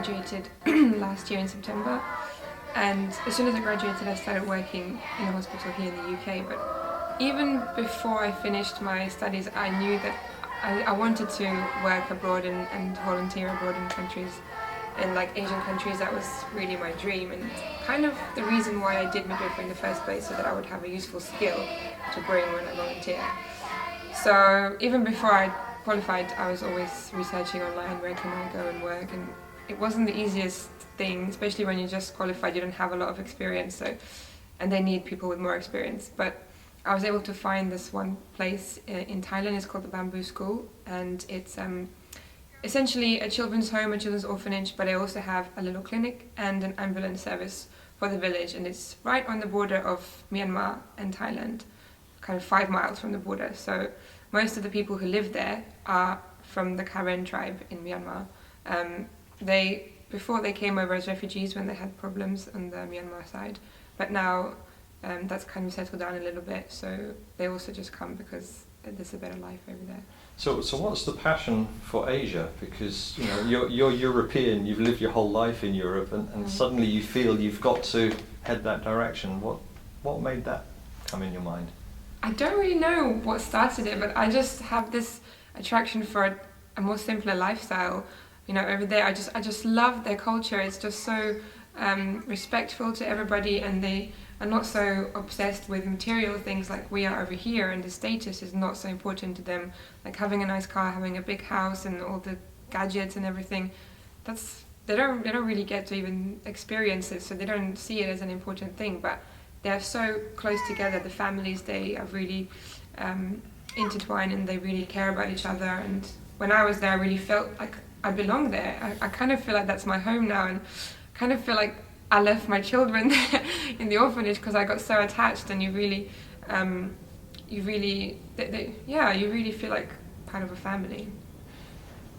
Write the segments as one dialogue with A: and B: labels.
A: graduated last year in September, and as soon as I graduated I started working in a hospital here in the UK. But even before I finished my studies, I knew that I wanted to work abroad and volunteer abroad in countries, in like Asian countries. That was really my dream, and kind of the reason why I did midwifery in the first place, so that I would have a useful skill to bring when I volunteer. So even before I qualified, I was always researching online, where can I go and work, and it wasn't the easiest thing, especially when you just qualified, you don't have a lot of experience, and they need people with more experience. But I was able to find this one place in Thailand. It's called the Bamboo School, and it's essentially a children's home, a children's orphanage, but they also have a little clinic and an ambulance service for the village, and it's right on the border of Myanmar and Thailand, kind of 5 miles from the border. So most of the people who live there are from the Karen tribe in Myanmar. Before they came over as refugees when they had problems on the Myanmar side, but now that's kind of settled down a little bit, so they also just come because there's a better life over there.
B: So what's the passion for Asia? Because you're European, you've lived your whole life in Europe, and suddenly you feel you've got to head that direction. What made that come in your mind?
A: I don't really know what started it, but I just have this attraction for a more simpler lifestyle. Over there, I just love their culture. It's just so respectful to everybody, and they are not so obsessed with material things like we are over here, and the status is not so important to them, like having a nice car, having a big house and all the gadgets and everything. They don't really get to even experience it, so they don't see it as an important thing. But they're so close together, the families, they are really intertwined, and they really care about each other. And when I was there, I really felt like I belong there. I kind of feel like that's my home now, and kind of feel like I left my children there in the orphanage because I got so attached. And you really feel like part of a family.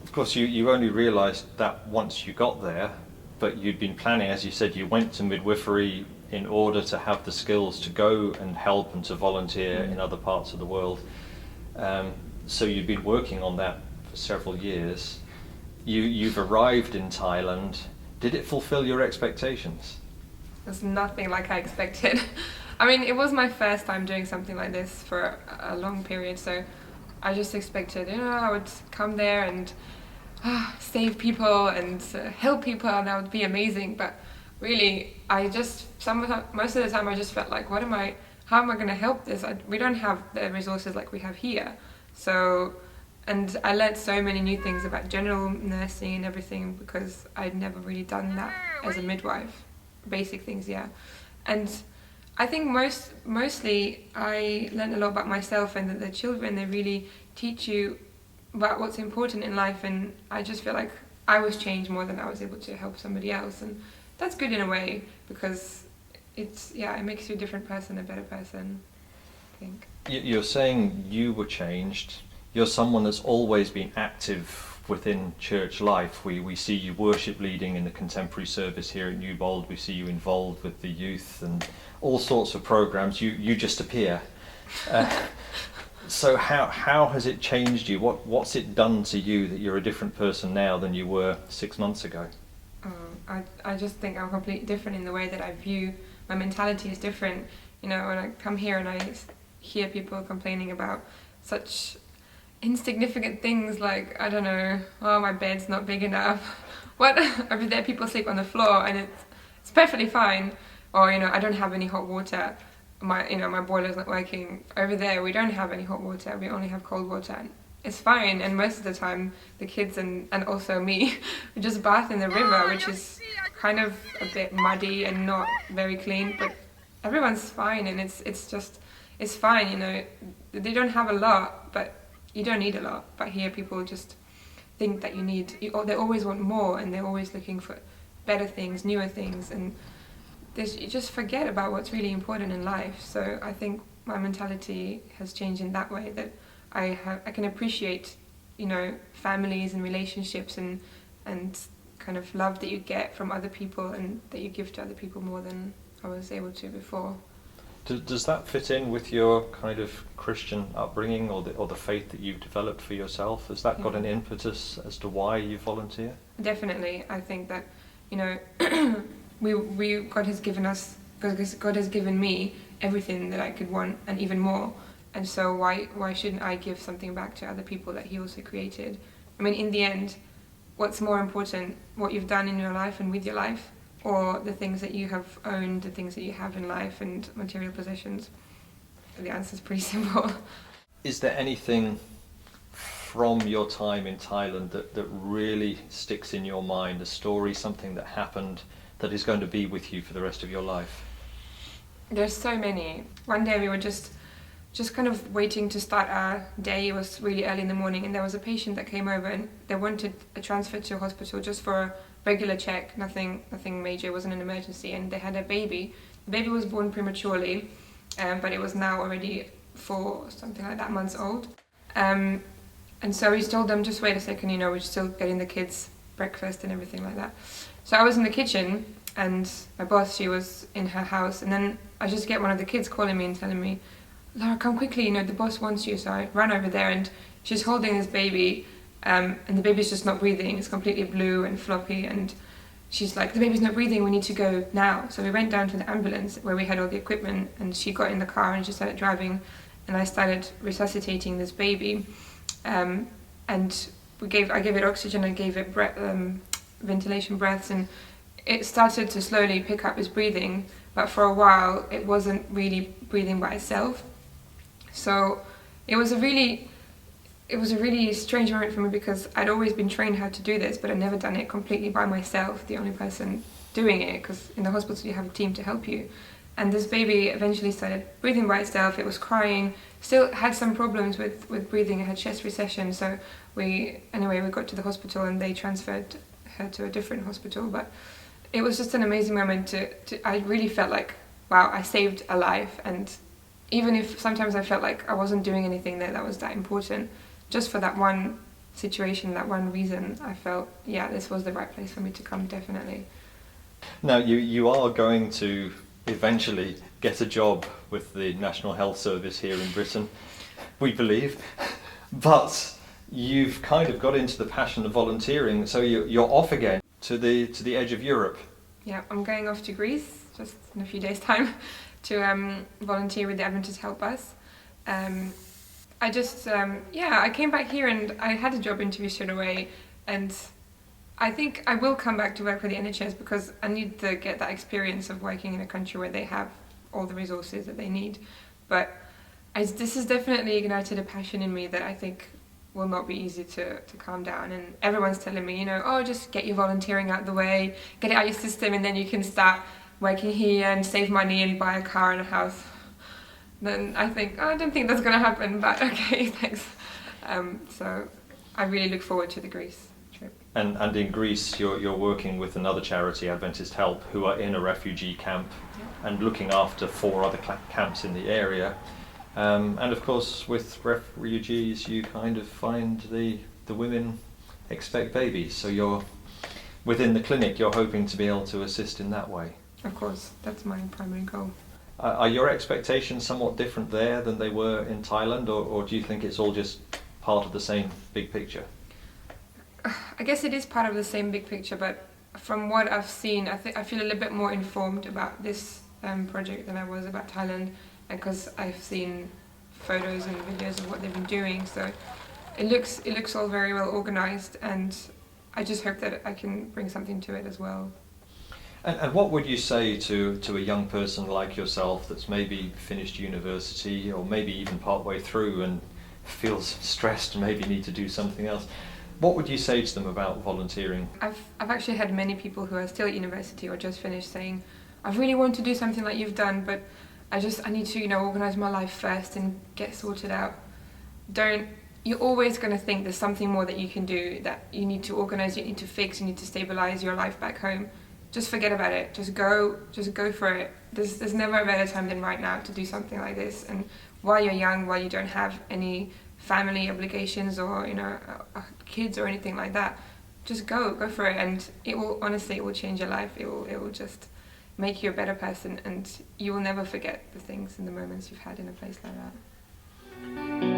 B: Of course, you only realised that once you got there, but you'd been planning, as you said, you went to midwifery in order to have the skills to go and help and to volunteer in other parts of the world. So you'd been working on that for several years. You've arrived in Thailand. Did it fulfill your expectations?
A: It was nothing like I expected. I mean, it was my first time doing something like this for a long period, so I just expected, I would come there and save people and help people, and that would be amazing. But really, most of the time I just felt like, how am I going to help this? We don't have the resources like we have here. And I learned so many new things about general nursing and everything, because I'd never really done that as a midwife. Basic things, yeah. And I think mostly I learned a lot about myself, and that the children, they really teach you about what's important in life. And I just feel like I was changed more than I was able to help somebody else. And that's good in a way, because it makes you a different person, a better person, I think.
B: You're saying you were changed. You're someone that's always been active within church life. We see you worship leading in the contemporary service here at Newbold. We see you involved with the youth and all sorts of programs. You just appear. So how has it changed you? What's it done to you that you're a different person now than you were 6 months ago?
A: I just think I'm completely different in the way that I view. My mentality is different. When I come here and I hear people complaining about such insignificant things like, I don't know, my bed's not big enough. Over there people sleep on the floor and it's perfectly fine. Or, I don't have any hot water. My boiler's not working. Over there we don't have any hot water. We only have cold water. And it's fine. And most of the time the kids and also me, we just bath in the river, which is kind of a bit muddy and not very clean. But everyone's fine, and it's fine. They don't have a lot, but you don't need a lot. But here people just think that they always want more, and they're always looking for better things, newer things, and you just forget about what's really important in life. So I think my mentality has changed in that way, that I can appreciate, families and relationships and kind of love that you get from other people and that you give to other people more than I was able to before.
B: Does that fit in with your kind of Christian upbringing or the faith that you've developed for yourself? Has that got an impetus as to why you volunteer?
A: Definitely. I think that, God has given me everything that I could want and even more. And so why shouldn't I give something back to other people that he also created? I mean, in the end, what's more important, what you've done in your life and with your life, or the things that you have owned, the things that you have in life and material possessions? The answer is pretty simple.
B: Is there anything from your time in Thailand that really sticks in your mind, a story, something that happened that is going to be with you for the rest of your life?
A: There's so many. One day we were just kind of waiting to start our day. It was really early in the morning, and there was a patient that came over and they wanted a transfer to a hospital just for a regular check, nothing major, it wasn't an emergency, and they had a baby. The baby was born prematurely, but it was now already 4, something like that, months old. And so we told them, just wait a second, we're still getting the kids breakfast and everything like that. So I was in the kitchen, and my boss, she was in her house, and then I just get one of the kids calling me and telling me, Lara, come quickly, the boss wants you. So I ran over there, and she's holding this baby, and the baby's just not breathing. It's completely blue and floppy, and she's like, the baby's not breathing, we need to go now. So we went down to the ambulance where we had all the equipment, and she got in the car and she started driving, and I started resuscitating this baby. And I gave it oxygen, I gave it ventilation breaths, and it started to slowly pick up its breathing, but for a while it wasn't really breathing by itself. So it was a really strange moment for me, because I'd always been trained how to do this, but I'd never done it completely by myself, the only person doing it, because in the hospital you have a team to help you. And this baby eventually started breathing by itself. It was crying, still had some problems with breathing. It had chest recession, so we got to the hospital and they transferred her to a different hospital. But it was just an amazing moment I really felt like, wow, I saved a life. And even if sometimes I felt like I wasn't doing anything that was that important, just for that one situation, that one reason, I felt, yeah, this was the right place for me to come, definitely.
B: Now, you are going to eventually get a job with the National Health Service here in Britain, we believe, but you've kind of got into the passion of volunteering, so you're off again to the edge of Europe.
A: Yeah, I'm going off to Greece just in a few days' time to volunteer with the Adventist Help Us. I came back here and I had a job interview straight away, and I think I will come back to work for the NHS because I need to get that experience of working in a country where they have all the resources that they need. But this has definitely ignited a passion in me that I think will not be easy to calm down. And everyone's telling me, just get your volunteering out the way, get it out your system, and then you can start working here and save money and buy a car and a house. Then I think, I don't think that's going to happen, but okay, thanks. So I really look forward to the Greece trip.
B: And in Greece, you're working with another charity, Adventist Help, who are in a refugee camp and looking after 4 other camps in the area. And of course, with refugees, you kind of find the women expect babies. So you're within the clinic, you're hoping to be able to assist in that way.
A: Of course, that's my primary goal.
B: Are your expectations somewhat different there than they were in Thailand, or do you think it's all just part of the same big picture?
A: I guess it is part of the same big picture, but from what I've seen, I feel a little bit more informed about this project than I was about Thailand, because I've seen photos and videos of what they've been doing. So it looks all very well organized, and I just hope that I can bring something to it as well.
B: And what would you say to a young person like yourself that's maybe finished university or maybe even partway through and feels stressed and maybe need to do something else? What would you say to them about volunteering?
A: I've actually had many people who are still at university or just finished saying, I really want to do something like you've done, but I need to, organise my life first and get sorted out. You're always going to think there's something more that you can do, that you need to organise, you need to fix, you need to stabilise your life back home. Just forget about it. Just go for it. There's never a better time than right now to do something like this. And while you're young, while you don't have any family obligations or kids or anything like that, just go for it. And it will change your life. It will just make you a better person, and you will never forget the things and the moments you've had in a place like that.